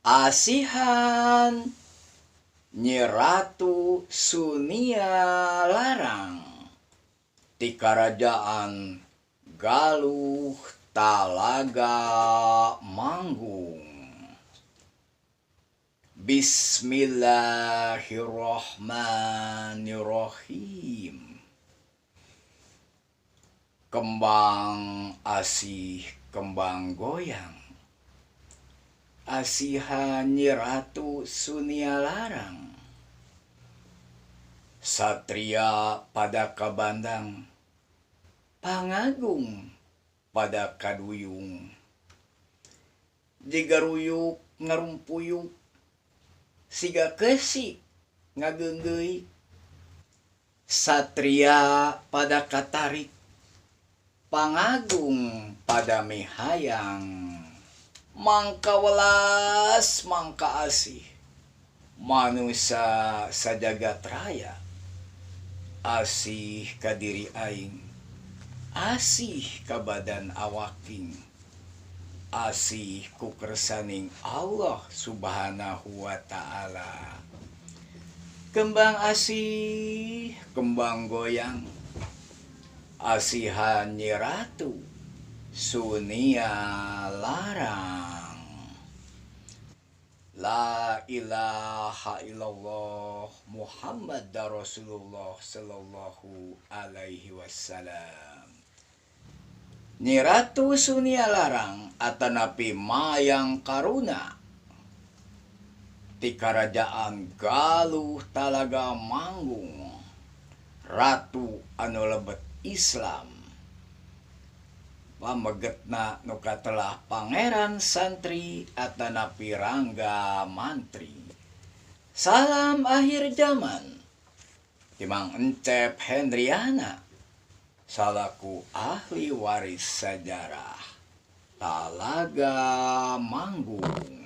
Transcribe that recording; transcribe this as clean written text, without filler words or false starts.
Asihan Nyi Ratu Sunia Larang ti Karajaan Galuh Talaga Manggung. Bismillahirrohmanirrohim. Kembang asih kembang goyang, asihan Nyi Ratu Sunia Larang. Satria pada kabandang, pangagung pada kaduyung. Jigaruyuk ngarumpuyuk, siga kesik ngageunggeui. Satria pada katarik, pangagung pada mihayang. Mangka welas mangka asih, manusia sajagat raya. Asih ka diri aing, asih ka badan awaking, asih ku kersaning Allah subhanahu wa ta'ala. Kembang asih kembang goyang, asihan Nyi Ratu Sunia Larang. La ilaha illallah Muhammad Rasulullah sallallahu alaihi wasallam. Nyi Ratu Sunia Larang atanapi mayang karuna ti Karajaan Galuh Talaga Manggung, ratu anu lebet Islam. Pamegetna nu katelah pangeran santri atanapi rangga mantri. Salam akhir zaman Timang Encep Hendriana salaku ahli waris sejarah Talaga Manggung.